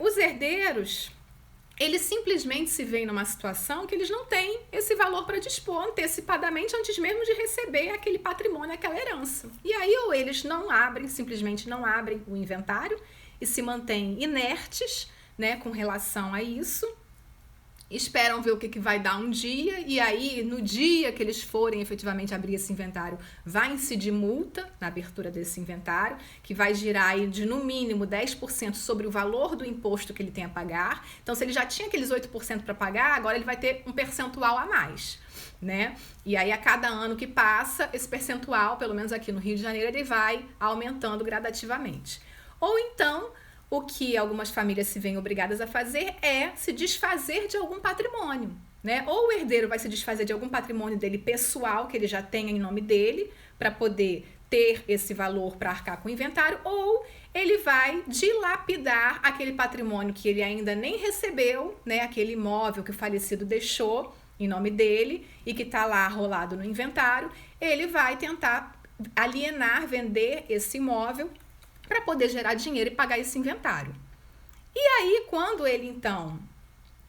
os herdeiros, eles simplesmente se veem numa situação que eles não têm esse valor para dispor antecipadamente antes mesmo de receber aquele patrimônio, aquela herança. E aí ou eles simplesmente não abrem o inventário e se mantêm inertes, né, com relação a isso, esperam ver o que vai dar um dia, e aí no dia que eles forem efetivamente abrir esse inventário, vai incidir multa na abertura desse inventário, que vai girar aí de no mínimo 10% sobre o valor do imposto que ele tem a pagar. Então, se ele já tinha aqueles 8% para pagar, agora ele vai ter um percentual a mais, né? E aí a cada ano que passa, esse percentual, pelo menos aqui no Rio de Janeiro, ele vai aumentando gradativamente. Ou então, o que algumas famílias se veem obrigadas a fazer é se desfazer de algum patrimônio, né? Ou o herdeiro vai se desfazer de algum patrimônio dele pessoal, que ele já tenha em nome dele, para poder ter esse valor para arcar com o inventário, ou ele vai dilapidar aquele patrimônio que ele ainda nem recebeu, né? Aquele imóvel que o falecido deixou em nome dele e que está lá rolado no inventário, ele vai tentar alienar, vender esse imóvel para poder gerar dinheiro e pagar esse inventário. E aí, quando ele, então,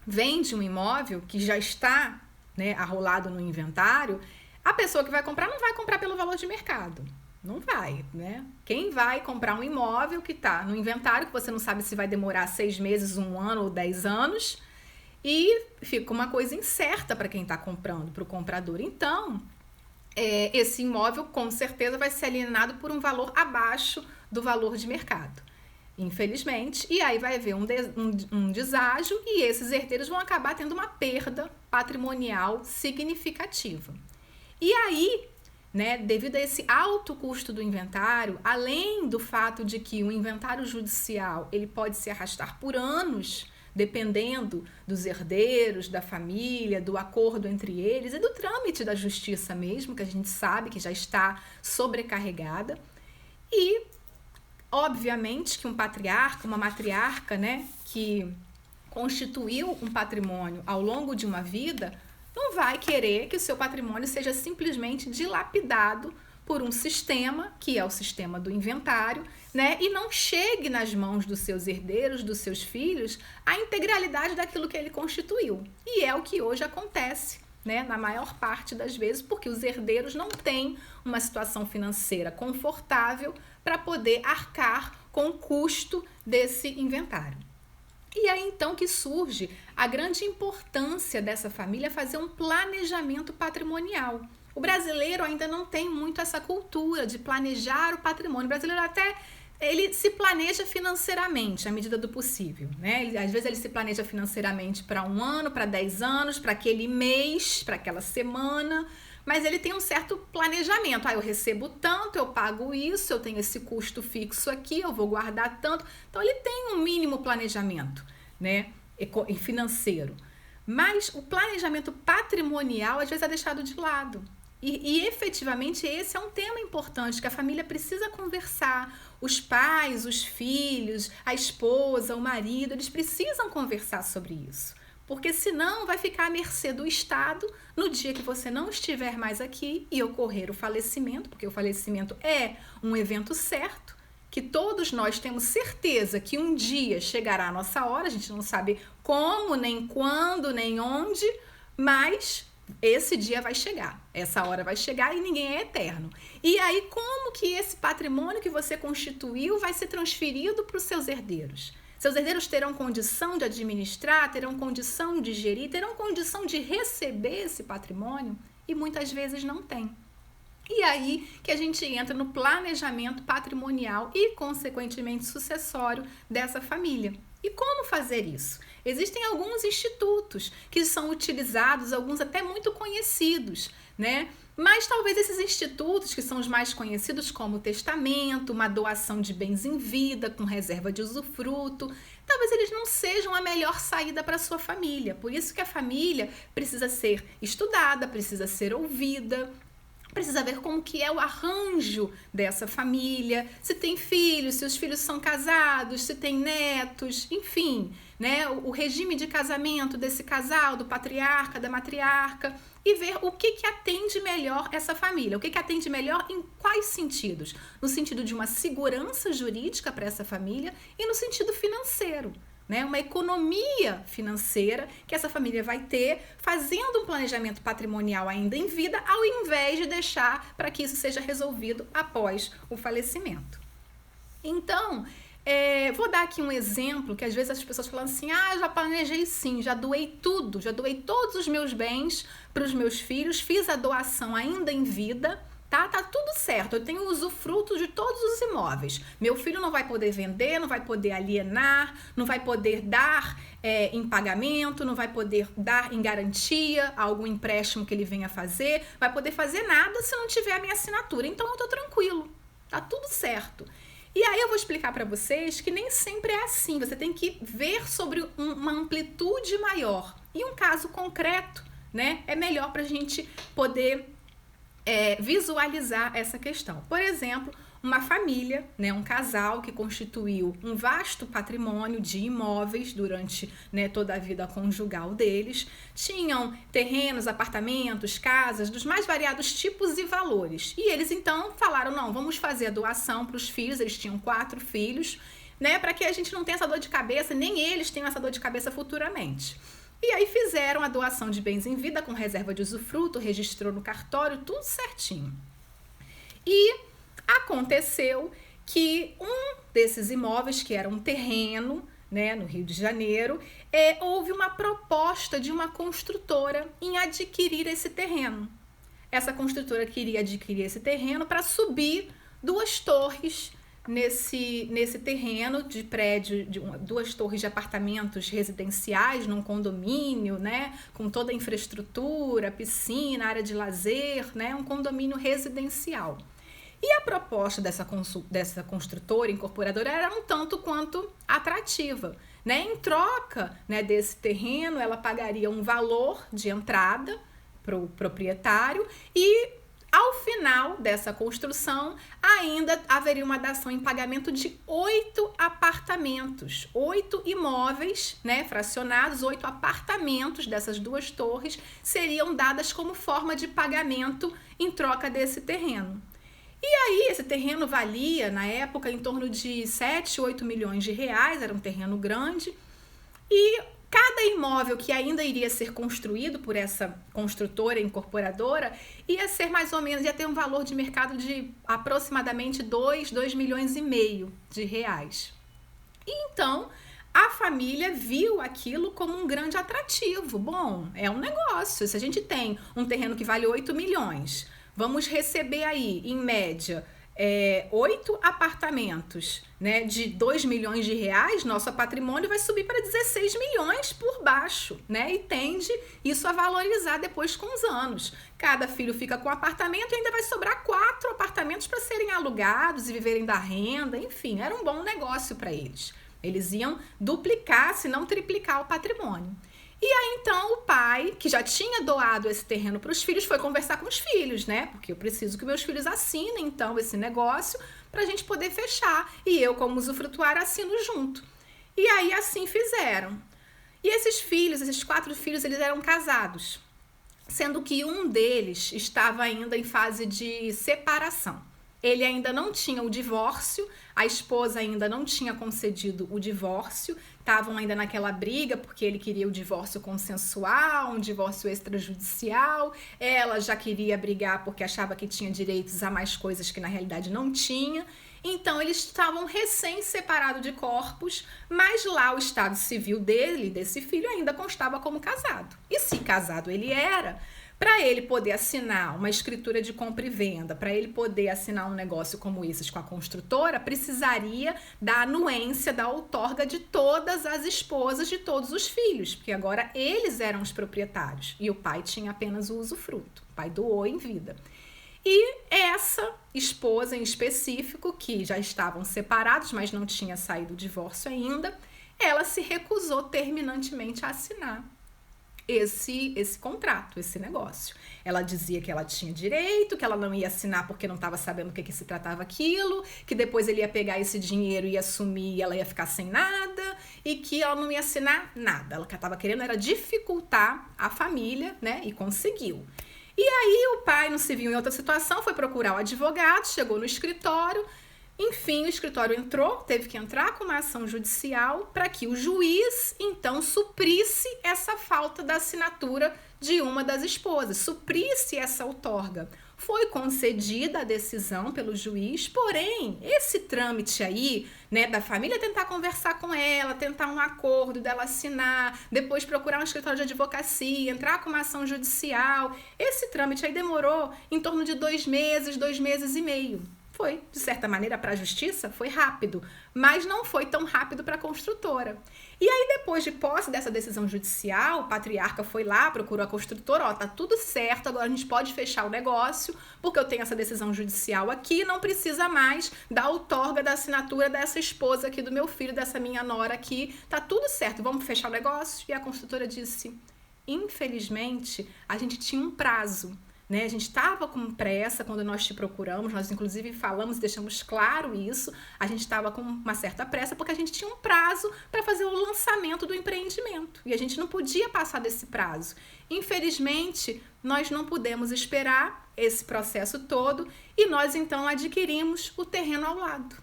vende um imóvel que já está, né, arrolado no inventário, a pessoa que vai comprar não vai comprar pelo valor de mercado. Não vai, né? Quem vai comprar um imóvel que está no inventário, que você não sabe se vai demorar 6 meses, 1 ano ou 10 anos, e fica uma coisa incerta para quem está comprando, para o comprador. Então, esse imóvel, com certeza, vai ser alienado por um valor abaixo do valor de mercado, infelizmente, e aí vai haver um deságio e esses herdeiros vão acabar tendo uma perda patrimonial significativa. E aí, né, devido a esse alto custo do inventário, além do fato de que o inventário judicial ele pode se arrastar por anos, dependendo dos herdeiros, da família, do acordo entre eles e do trâmite da justiça mesmo, que a gente sabe que já está sobrecarregada, e obviamente que um patriarca, uma matriarca, né, que constituiu um patrimônio ao longo de uma vida, não vai querer que o seu patrimônio seja simplesmente dilapidado por um sistema, que é o sistema do inventário, né, e não chegue nas mãos dos seus herdeiros, dos seus filhos, a integralidade daquilo que ele constituiu. E é o que hoje acontece, né, na maior parte das vezes, porque os herdeiros não têm uma situação financeira confortável para poder arcar com o custo desse inventário. E aí então que surge a grande importância dessa família fazer um planejamento patrimonial. O brasileiro ainda não tem muito essa cultura de planejar o patrimônio. O brasileiro até ele se planeja financeiramente à medida do possível, né? Às vezes ele se planeja financeiramente para 1 ano, para 10 anos, para aquele mês, para aquela semana, mas ele tem um certo planejamento. Eu recebo tanto, eu pago isso, eu tenho esse custo fixo aqui, eu vou guardar tanto. Então ele tem um mínimo planejamento, né, financeiro. Mas o planejamento patrimonial às vezes é deixado de lado. E efetivamente esse é um tema importante que a família precisa conversar. Os pais, os filhos, a esposa, o marido, eles precisam conversar sobre isso. Porque senão vai ficar à mercê do Estado no dia que você não estiver mais aqui e ocorrer o falecimento, porque o falecimento é um evento certo, que todos nós temos certeza que um dia chegará a nossa hora, a gente não sabe como, nem quando, nem onde, mas esse dia vai chegar, essa hora vai chegar e ninguém é eterno. E aí como que esse patrimônio que você constituiu vai ser transferido para os seus herdeiros? Seus herdeiros terão condição de administrar, terão condição de gerir, terão condição de receber esse patrimônio? E muitas vezes não tem. E aí que a gente entra no planejamento patrimonial e, consequentemente, sucessório dessa família. E como fazer isso? Existem alguns institutos que são utilizados, alguns até muito conhecidos, né? Mas talvez esses institutos, que são os mais conhecidos, como o testamento, uma doação de bens em vida, com reserva de usufruto, talvez eles não sejam a melhor saída para a sua família. Por isso que a família precisa ser estudada, precisa ser ouvida, precisa ver como que é o arranjo dessa família, se tem filhos, se os filhos são casados, se tem netos, enfim, né? O regime de casamento desse casal, do patriarca, da matriarca, e ver o que atende melhor essa família, o que atende melhor em quais sentidos? No sentido de uma segurança jurídica para essa família e no sentido financeiro. né? Uma economia financeira que essa família vai ter fazendo um planejamento patrimonial ainda em vida, ao invés de deixar para que isso seja resolvido após o falecimento. Então, vou dar aqui um exemplo que às vezes as pessoas falam assim, eu já planejei sim, já doei tudo, já doei todos os meus bens para os meus filhos, fiz a doação ainda em vida, tá tudo certo, eu tenho usufruto de todos os imóveis, meu filho não vai poder vender, não vai poder alienar, não vai poder dar em pagamento, não vai poder dar em garantia algum empréstimo que ele venha fazer, vai poder fazer nada se não tiver a minha assinatura, então eu tô tranquilo, tá tudo certo. E aí eu vou explicar para vocês que nem sempre é assim, você tem que ver sobre uma amplitude maior. E um caso concreto, né, é melhor para a gente poder visualizar essa questão. Por exemplo, uma família, né, um casal que constituiu um vasto patrimônio de imóveis durante, né, toda a vida conjugal deles, tinham terrenos, apartamentos, casas dos mais variados tipos e valores. E eles então falaram, não, vamos fazer a doação para os filhos, eles tinham 4 filhos, né, para que a gente não tenha essa dor de cabeça, nem eles tenham essa dor de cabeça futuramente. E aí fizeram a doação de bens em vida com reserva de usufruto, registrou no cartório, tudo certinho. E aconteceu que um desses imóveis, que era um terreno, né, no Rio de Janeiro, houve uma proposta de uma construtora em adquirir esse terreno. Essa construtora queria adquirir esse terreno para subir 2 torres nesse terreno de prédio, 2 torres de apartamentos residenciais num condomínio, né, com toda a infraestrutura, piscina, área de lazer, né, um condomínio residencial. E a proposta dessa construtora, incorporadora, era um tanto quanto atrativa, né? Em troca, né, desse terreno, ela pagaria um valor de entrada para o proprietário e, ao final dessa construção, ainda haveria uma dação em pagamento de 8 apartamentos, 8 imóveis, né, fracionados, 8 apartamentos dessas 2 torres seriam dadas como forma de pagamento em troca desse terreno. E aí, esse terreno valia, na época, em torno de 7, 8 milhões de reais, era um terreno grande, e cada imóvel que ainda iria ser construído por essa construtora incorporadora ia ser mais ou menos, ia ter um valor de mercado de aproximadamente 2 milhões e meio de reais. E então, a família viu aquilo como um grande atrativo. Bom, é um negócio, se a gente tem um terreno que vale 8 milhões... Vamos receber aí, em média, 8 apartamentos, né, de 2 milhões de reais, nosso patrimônio vai subir para 16 milhões por baixo, né? E tende isso a valorizar depois com os anos. Cada filho fica com um apartamento e ainda vai sobrar 4 apartamentos para serem alugados e viverem da renda, enfim, era um bom negócio para eles. Eles iam duplicar, se não triplicar o patrimônio. E aí, então, o pai, que já tinha doado esse terreno para os filhos, foi conversar com os filhos, né? Porque eu preciso que meus filhos assinem, então, esse negócio para a gente poder fechar. E eu, como usufrutuário, assino junto. E aí, assim fizeram. E esses filhos, esses 4 filhos, eles eram casados, sendo que um deles estava ainda em fase de separação. Ele ainda não tinha o divórcio, a esposa ainda não tinha concedido o divórcio, estavam ainda naquela briga porque ele queria o divórcio consensual, um divórcio extrajudicial, ela já queria brigar porque achava que tinha direitos a mais coisas que na realidade não tinha. Então eles estavam recém-separados de corpos, mas lá o estado civil dele, desse filho, ainda constava como casado. E se casado ele era, para ele poder assinar uma escritura de compra e venda, para ele poder assinar um negócio como esse com a construtora, precisaria da anuência, da outorga de todas as esposas de todos os filhos, porque agora eles eram os proprietários e o pai tinha apenas o usufruto, o pai doou em vida. E essa esposa em específico, que já estavam separados, mas não tinha saído o divórcio ainda, ela se recusou terminantemente a assinar esse contrato, esse negócio. Ela dizia que ela tinha direito, que ela não ia assinar porque não estava sabendo o que se tratava aquilo, que depois ele ia pegar esse dinheiro e ia sumir e ela ia ficar sem nada, e que ela não ia assinar nada. Ela estava querendo era dificultar a família, né? E conseguiu. E aí o pai não se viu em outra situação, foi procurar o advogado, chegou no escritório, Enfim, o escritório teve que entrar com uma ação judicial para que o juiz, então, suprisse essa falta da assinatura de uma das esposas, suprisse essa outorga. Foi concedida a decisão pelo juiz, porém, esse trâmite aí, né, da família tentar conversar com ela, tentar um acordo dela assinar, depois procurar um escritório de advocacia, entrar com uma ação judicial, esse trâmite aí demorou em torno de 2 meses, 2 meses e meio. Foi, de certa maneira, para a justiça, foi rápido, mas não foi tão rápido para a construtora. E aí, depois de posse dessa decisão judicial, o patriarca foi lá, procurou a construtora, tá tudo certo, agora a gente pode fechar o negócio, porque eu tenho essa decisão judicial aqui, não precisa mais da outorga da assinatura dessa esposa aqui do meu filho, dessa minha nora aqui, tá tudo certo, vamos fechar o negócio? E a construtora disse, infelizmente, a gente tinha um prazo. Né? A gente estava com pressa quando nós te procuramos, nós inclusive falamos e deixamos claro isso, a gente estava com uma certa pressa porque a gente tinha um prazo para fazer o lançamento do empreendimento e a gente não podia passar desse prazo. Infelizmente, nós não pudemos esperar esse processo todo e nós então adquirimos o terreno ao lado.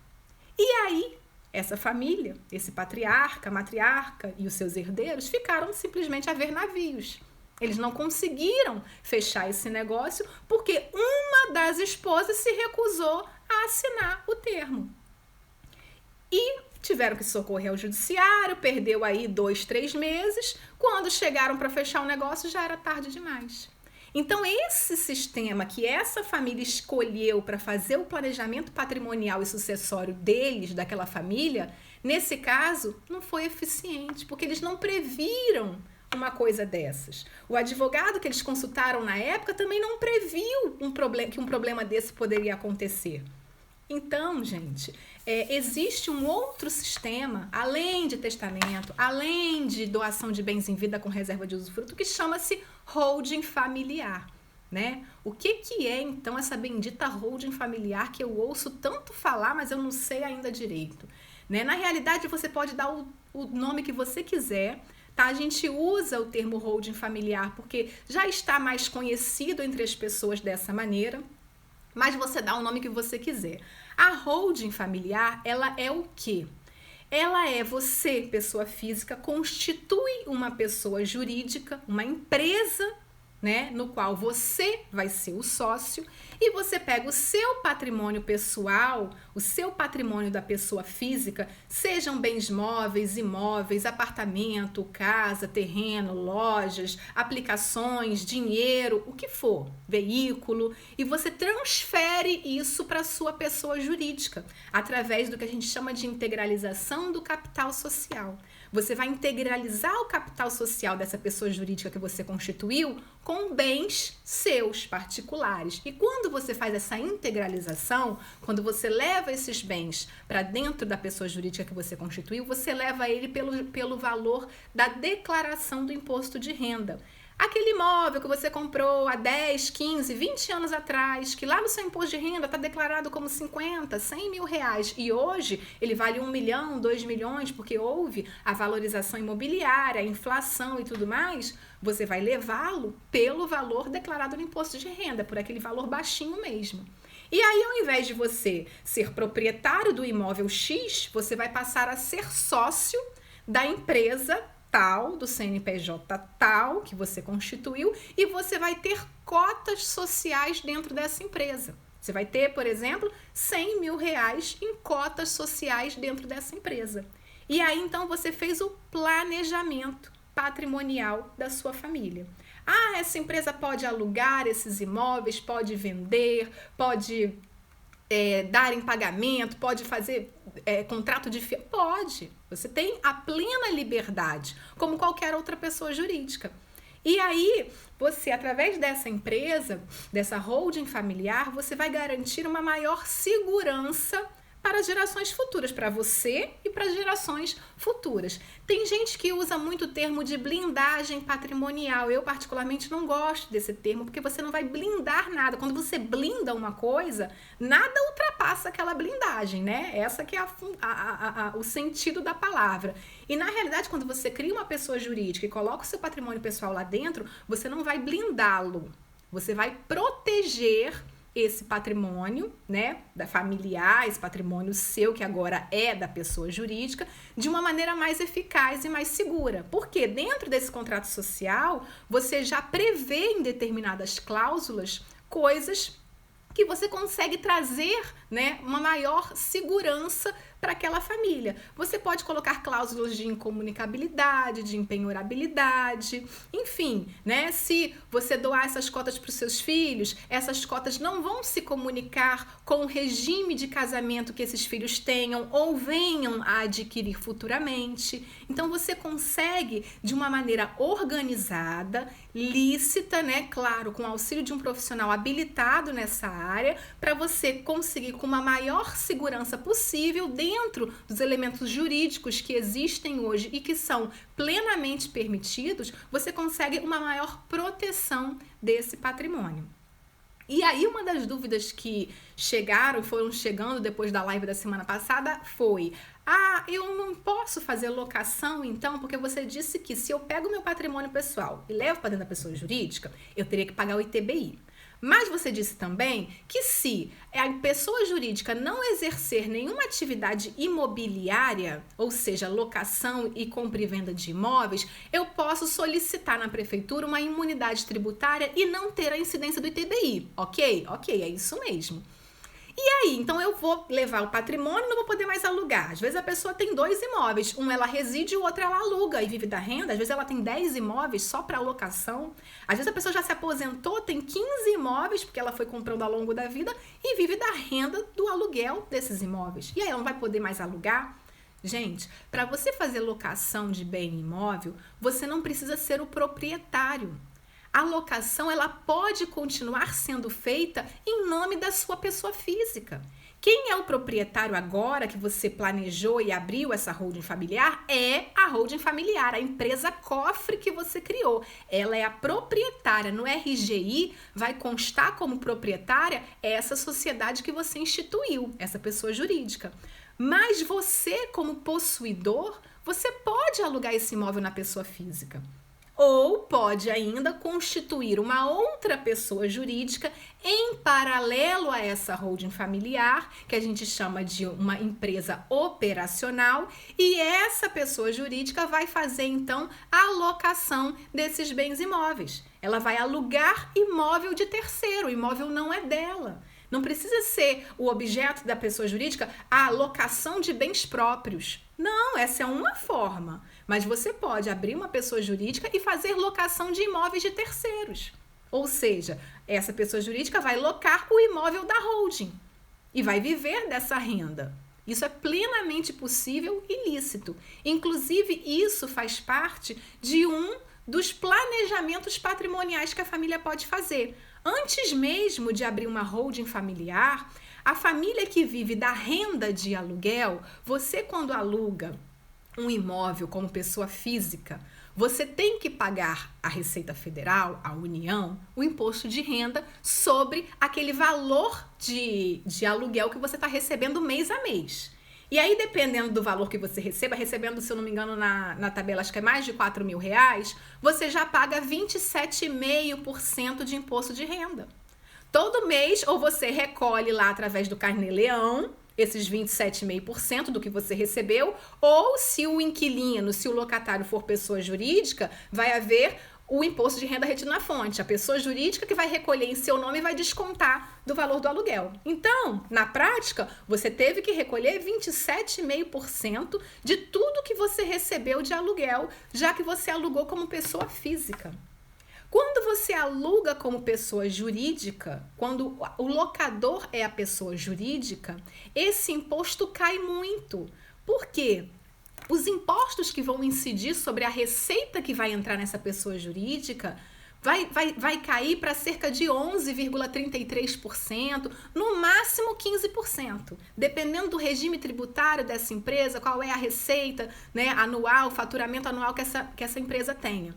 E aí, essa família, esse patriarca, matriarca e os seus herdeiros ficaram simplesmente a ver navios. Eles não conseguiram fechar esse negócio porque uma das esposas se recusou a assinar o termo. E tiveram que socorrer ao judiciário, perdeu aí 2, 3 meses. Quando chegaram para fechar o negócio, já era tarde demais. Então, esse sistema que essa família escolheu para fazer o planejamento patrimonial e sucessório deles, daquela família, nesse caso, não foi eficiente, porque eles não previram uma coisa dessas. O advogado que eles consultaram na época também não previu que um problema desse poderia acontecer. Então, gente, existe um outro sistema, além de testamento, além de doação de bens em vida com reserva de usufruto, que chama-se holding familiar. Né? O que é, então, essa bendita holding familiar que eu ouço tanto falar, mas eu não sei ainda direito? Né? Na realidade, você pode dar o nome que você quiser. Tá? A gente usa o termo holding familiar porque já está mais conhecido entre as pessoas dessa maneira, mas você dá o nome que você quiser. A holding familiar, ela é o quê? Ela é você, pessoa física, constitui uma pessoa jurídica, uma empresa, né, no qual você vai ser o sócio e você pega o seu patrimônio pessoal, o seu patrimônio da pessoa física, sejam bens móveis, imóveis, apartamento, casa, terreno, lojas, aplicações, dinheiro, o que for, veículo, e você transfere isso para a sua pessoa jurídica, através do que a gente chama de integralização do capital social. Você vai integralizar o capital social dessa pessoa jurídica que você constituiu com bens seus, particulares. E quando você faz essa integralização, quando você leva esses bens para dentro da pessoa jurídica que você constituiu, você leva ele pelo valor da declaração do imposto de renda. Aquele imóvel que você comprou há 10, 15, 20 anos atrás, que lá no seu imposto de renda está declarado como 50, 100 mil reais e hoje ele vale 1 milhão, 2 milhões, porque houve a valorização imobiliária, a inflação e tudo mais, você vai levá-lo pelo valor declarado no imposto de renda, por aquele valor baixinho mesmo. E aí, ao invés de você ser proprietário do imóvel X, você vai passar a ser sócio da empresa tal, do CNPJ tal, que você constituiu, e você vai ter cotas sociais dentro dessa empresa. Você vai ter, por exemplo, 100 mil reais em cotas sociais dentro dessa empresa. E aí, então, você fez o planejamento patrimonial da sua família. Ah, essa empresa pode alugar esses imóveis, pode vender, pode dar em pagamento, pode fazer contrato de fiança, pode. Você tem a plena liberdade, como qualquer outra pessoa jurídica. E aí, você, através dessa empresa, dessa holding familiar, você vai garantir uma maior segurança para gerações futuras, para você e para gerações futuras. Tem gente que usa muito o termo de blindagem patrimonial. Eu, particularmente, não gosto desse termo, porque você não vai blindar nada. Quando você blinda uma coisa, nada ultrapassa aquela blindagem, né? Essa que é o sentido da palavra. E, na realidade, quando você cria uma pessoa jurídica e coloca o seu patrimônio pessoal lá dentro, você não vai blindá-lo. Você vai proteger esse patrimônio, né, da familiar, esse patrimônio seu que agora é da pessoa jurídica, de uma maneira mais eficaz e mais segura. Porque dentro desse contrato social, você já prevê em determinadas cláusulas coisas que você consegue trazer, né, uma maior segurança para aquela família. Você pode colocar cláusulas de incomunicabilidade, de impenhorabilidade, enfim, né? Se você doar essas cotas para os seus filhos, essas cotas não vão se comunicar com o regime de casamento que esses filhos tenham ou venham a adquirir futuramente. Então você consegue, de uma maneira organizada, lícita, né? Claro, com o auxílio de um profissional habilitado nessa área, para você conseguir com uma maior segurança possível dentro dos elementos jurídicos que existem hoje e que são plenamente permitidos, você consegue uma maior proteção desse patrimônio. E aí uma das dúvidas que foram chegando depois da live da semana passada foi: eu não posso fazer locação então, porque você disse que se eu pego meu patrimônio pessoal e levo para dentro da pessoa jurídica, eu teria que pagar o ITBI. Mas você disse também que se a pessoa jurídica não exercer nenhuma atividade imobiliária, ou seja, locação e compra e venda de imóveis, eu posso solicitar na prefeitura uma imunidade tributária e não ter a incidência do ITBI, ok? Ok, é isso mesmo. E aí, então eu vou levar o patrimônio e não vou poder mais alugar. Às vezes a pessoa tem 2 imóveis, um ela reside e o outro ela aluga e vive da renda. Às vezes ela tem 10 imóveis só para alocação. Às vezes a pessoa já se aposentou, tem 15 imóveis, porque ela foi comprando ao longo da vida e vive da renda do aluguel desses imóveis. E aí ela não vai poder mais alugar? Gente, para você fazer locação de bem imóvel, você não precisa ser o proprietário. A locação ela pode continuar sendo feita em nome da sua pessoa física. Quem é o proprietário agora que você planejou e abriu essa holding familiar é a holding familiar, a empresa cofre que você criou. Ela é a proprietária. No RGI vai constar como proprietária essa sociedade que você instituiu, essa pessoa jurídica. Mas você, como possuidor, você pode alugar esse imóvel na pessoa física. Ou pode ainda constituir uma outra pessoa jurídica em paralelo a essa holding familiar, que a gente chama de uma empresa operacional, e essa pessoa jurídica vai fazer então a alocação desses bens imóveis. Ela vai alugar imóvel de terceiro, o imóvel não é dela. Não precisa ser o objeto da pessoa jurídica a alocação de bens próprios. Não, essa é uma forma. Mas você pode abrir uma pessoa jurídica e fazer locação de imóveis de terceiros. Ou seja, essa pessoa jurídica vai locar o imóvel da holding e vai viver dessa renda. Isso é plenamente possível e lícito. Inclusive, isso faz parte de um dos planejamentos patrimoniais que a família pode fazer. Antes mesmo de abrir uma holding familiar, a família que vive da renda de aluguel, você quando aluga um imóvel como pessoa física, você tem que pagar à Receita Federal, à União, o imposto de renda sobre aquele valor de aluguel que você está recebendo mês a mês. E aí, dependendo do valor que você recebendo, se eu não me engano, na tabela, acho que é mais de R$4.000, você já paga 27,5% de imposto de renda. Todo mês, ou você recolhe lá através do Carnê-Leão, esses 27,5% do que você recebeu, ou se o inquilino, se o locatário for pessoa jurídica, vai haver o imposto de renda retido na fonte. A pessoa jurídica que vai recolher em seu nome vai descontar do valor do aluguel. Então, na prática, você teve que recolher 27,5% de tudo que você recebeu de aluguel, já que você alugou como pessoa física. Quando você aluga como pessoa jurídica, quando o locador é a pessoa jurídica, esse imposto cai muito. Por quê? Os impostos que vão incidir sobre a receita que vai entrar nessa pessoa jurídica vai cair para cerca de 11,33%, no máximo 15%. Dependendo do regime tributário dessa empresa, qual é a receita, né, anual, faturamento anual que essa empresa tenha.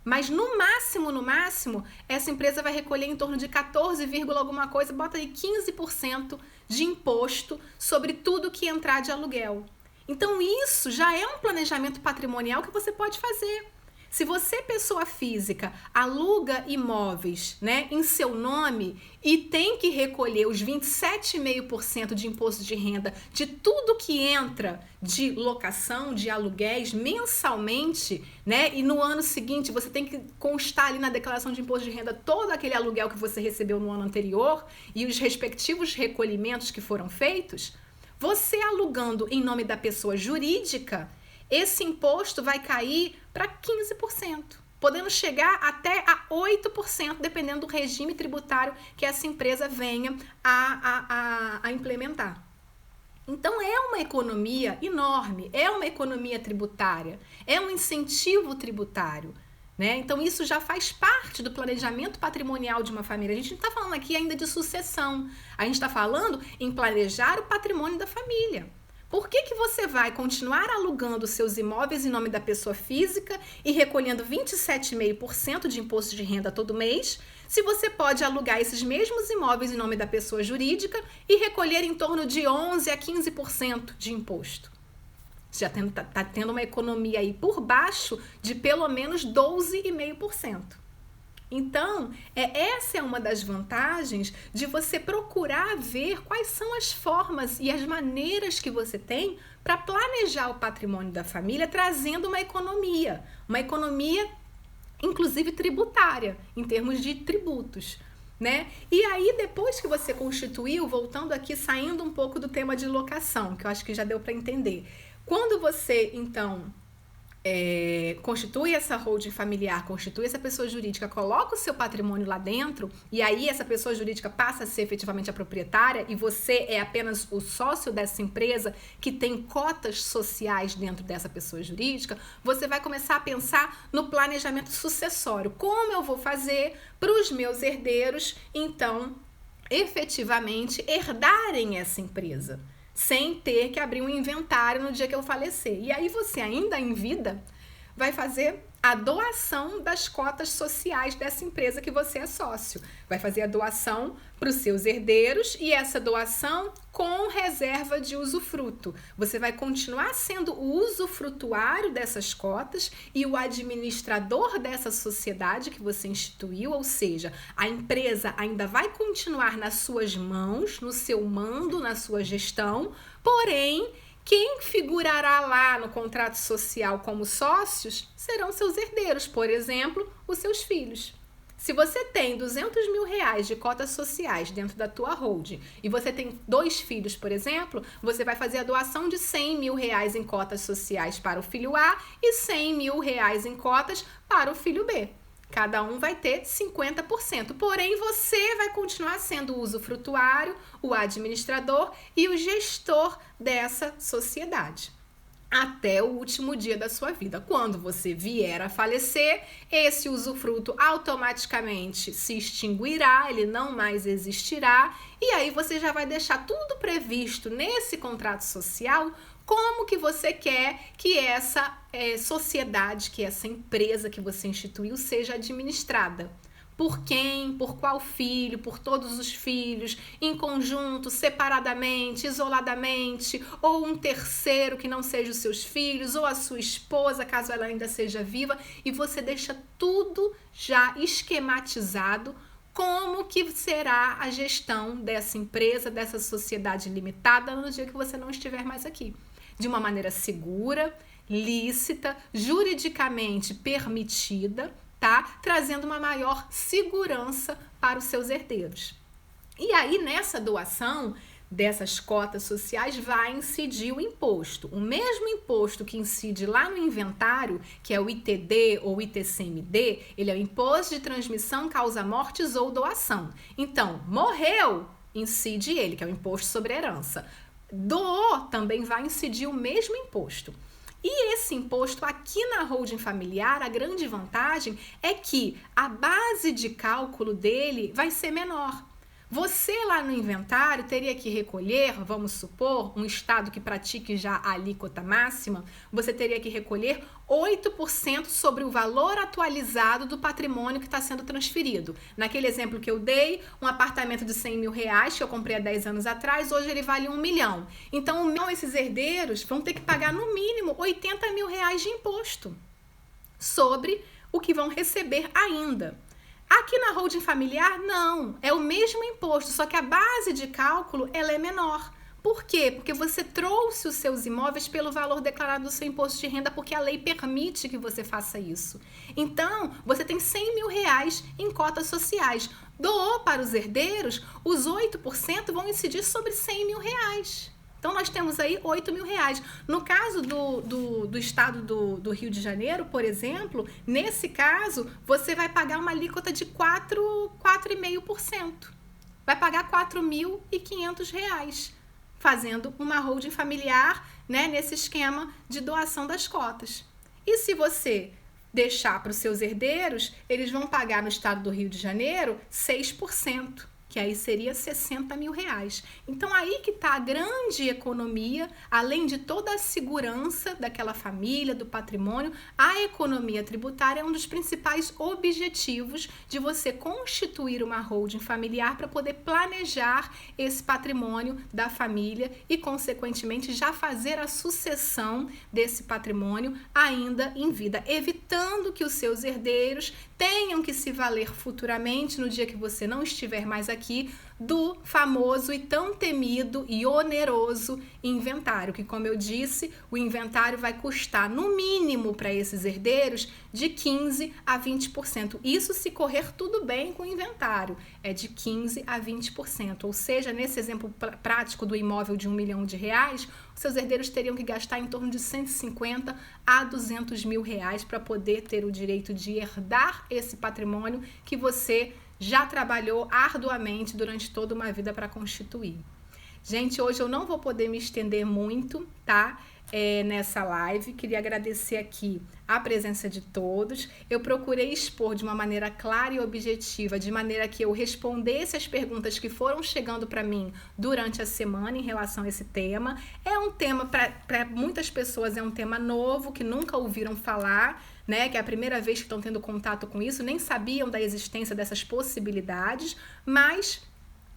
Mas no máximo, essa empresa vai recolher em torno de 14, alguma coisa, bota aí 15% de imposto sobre tudo que entrar de aluguel. Então isso já é um planejamento patrimonial que você pode fazer. Se você, pessoa física, aluga imóveis, né, em seu nome e tem que recolher os 27,5% de imposto de renda de tudo que entra de locação, de aluguéis mensalmente, né, e no ano seguinte você tem que constar ali na declaração de imposto de renda todo aquele aluguel que você recebeu no ano anterior e os respectivos recolhimentos que foram feitos, você alugando em nome da pessoa jurídica, esse imposto vai cair para 15%, podendo chegar até a 8%, dependendo do regime tributário que essa empresa venha a implementar. Então, é uma economia enorme, é uma economia tributária, é um incentivo tributário, né? Então, isso já faz parte do planejamento patrimonial de uma família. A gente não está falando aqui ainda de sucessão, a gente está falando em planejar o patrimônio da família. Por que você vai continuar alugando seus imóveis em nome da pessoa física e recolhendo 27,5% de imposto de renda todo mês, se você pode alugar esses mesmos imóveis em nome da pessoa jurídica e recolher em torno de 11% a 15% de imposto? Já está tendo uma economia aí por baixo de pelo menos 12,5%. Então, essa é uma das vantagens de você procurar ver quais são as formas e as maneiras que você tem para planejar o patrimônio da família, trazendo uma economia inclusive tributária, em termos de tributos, né? E aí, depois que você constituiu, voltando aqui, saindo um pouco do tema de locação, que eu acho que já deu para entender, quando você, então, constitui essa holding familiar, constitui essa pessoa jurídica, coloca o seu patrimônio lá dentro, e aí essa pessoa jurídica passa a ser efetivamente a proprietária e você é apenas o sócio dessa empresa que tem cotas sociais dentro dessa pessoa jurídica, você vai começar a pensar no planejamento sucessório. Como eu vou fazer para os meus herdeiros, então, efetivamente herdarem essa empresa, sem ter que abrir um inventário no dia que eu falecer. E aí você, ainda em vida, vai fazer a doação das cotas sociais dessa empresa que você é sócio. Vai fazer a doação para os seus herdeiros e essa doação com reserva de usufruto. Você vai continuar sendo o usufrutuário dessas cotas e o administrador dessa sociedade que você instituiu, ou seja, a empresa ainda vai continuar nas suas mãos, no seu mando, na sua gestão, porém, quem figurará lá no contrato social como sócios serão seus herdeiros, por exemplo, os seus filhos. Se você tem 200 mil reais de cotas sociais dentro da tua holding e você tem 2 filhos, por exemplo, você vai fazer a doação de 100 mil reais em cotas sociais para o filho A e 100 mil reais em cotas para o filho B. Cada um vai ter 50%, porém você vai continuar sendo o usufrutuário, o administrador e o gestor dessa sociedade até o último dia da sua vida. Quando você vier a falecer, esse usufruto automaticamente se extinguirá, ele não mais existirá, e aí você já vai deixar tudo previsto nesse contrato social, como que você quer que essa sociedade, que essa empresa que você instituiu seja administrada. Por quem, por qual filho, por todos os filhos, em conjunto, separadamente, isoladamente, ou um terceiro que não seja os seus filhos, ou a sua esposa, caso ela ainda seja viva, e você deixa tudo já esquematizado, como que será a gestão dessa empresa, dessa sociedade limitada no dia que você não estiver mais aqui. De uma maneira segura, lícita, juridicamente permitida, tá? Trazendo uma maior segurança para os seus herdeiros. E aí, nessa doação dessas cotas sociais, vai incidir o imposto. O mesmo imposto que incide lá no inventário, que é o ITD ou ITCMD, ele é o Imposto de Transmissão, Causa-Mortes ou Doação. Então, morreu, incide ele, que é o Imposto sobre Herança. Doou, também vai incidir o mesmo imposto. E esse imposto aqui na holding familiar, a grande vantagem é que a base de cálculo dele vai ser menor. Você lá no inventário teria que recolher, vamos supor, um estado que pratique já a alíquota máxima, você teria que recolher 8% sobre o valor atualizado do patrimônio que está sendo transferido. Naquele exemplo que eu dei, um apartamento de 100 mil reais que eu comprei há 10 anos atrás, hoje ele vale 1 milhão. Então, esses herdeiros vão ter que pagar no mínimo 80 mil reais de imposto. sobre o que vão receber ainda. Aqui na holding familiar, não, é o mesmo imposto, só que a base de cálculo ela é menor. Por quê? Porque você trouxe os seus imóveis pelo valor declarado do seu imposto de renda, porque a lei permite que você faça isso. Então, você tem 100 mil reais em cotas sociais. Doou para os herdeiros, os 8% vão incidir sobre 100 mil reais. Então, nós temos aí 8 mil reais. No caso do estado do Rio de Janeiro, por exemplo, nesse caso, você vai pagar uma alíquota de 4,5%. Vai pagar R$ 4.500, fazendo uma holding familiar, né, nesse esquema de doação das cotas. E se você deixar para os seus herdeiros, eles vão pagar no estado do Rio de Janeiro 6%. Que aí seria 60 mil reais. Então aí que está a grande economia, além de toda a segurança daquela família, do patrimônio, a economia tributária é um dos principais objetivos de você constituir uma holding familiar para poder planejar esse patrimônio da família e, consequentemente, já fazer a sucessão desse patrimônio ainda em vida, evitando que os seus herdeiros tenham que se valer futuramente, no dia que você não estiver mais aqui, do famoso e tão temido e oneroso inventário, que, como eu disse, o inventário vai custar, no mínimo, para esses herdeiros, de 15% a 20%. Isso se correr tudo bem com o inventário, é de 15% a 20%. Ou seja, nesse exemplo prático do imóvel de R$1 milhão, os seus herdeiros teriam que gastar em torno de 150 a 200 mil reais para poder ter o direito de herdar esse patrimônio que você já trabalhou arduamente durante toda uma vida para constituir. Gente, hoje eu não vou poder me estender muito, tá? Nessa live, queria agradecer aqui a presença de todos. Eu procurei expor de uma maneira clara e objetiva, de maneira que eu respondesse as perguntas que foram chegando para mim durante a semana em relação a esse tema. É um tema, para muitas pessoas, é um tema novo, que nunca ouviram falar, né, que é a primeira vez que estão tendo contato com isso, nem sabiam da existência dessas possibilidades, mas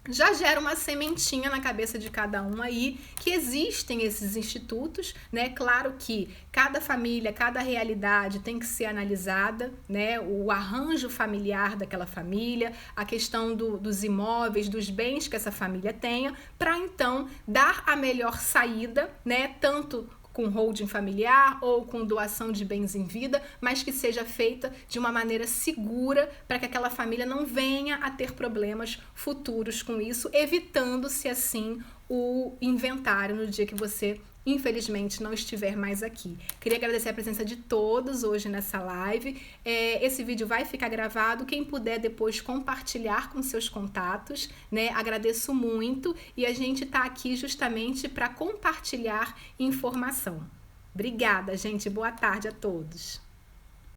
já gera uma sementinha na cabeça de cada um aí, que existem esses institutos, né? Claro que cada família, cada realidade tem que ser analisada, né? O arranjo familiar daquela família, a questão dos imóveis, dos bens que essa família tenha, para então dar a melhor saída, né? Tanto com holding familiar ou com doação de bens em vida, mas que seja feita de uma maneira segura para que aquela família não venha a ter problemas futuros com isso, evitando-se assim o inventário no dia que você, infelizmente, não estiver mais aqui. Queria agradecer a presença de todos hoje nessa live. Esse vídeo vai ficar gravado. Quem puder depois compartilhar com seus contatos, né? Agradeço muito. E a gente tá aqui justamente para compartilhar informação. Obrigada, gente. Boa tarde a todos.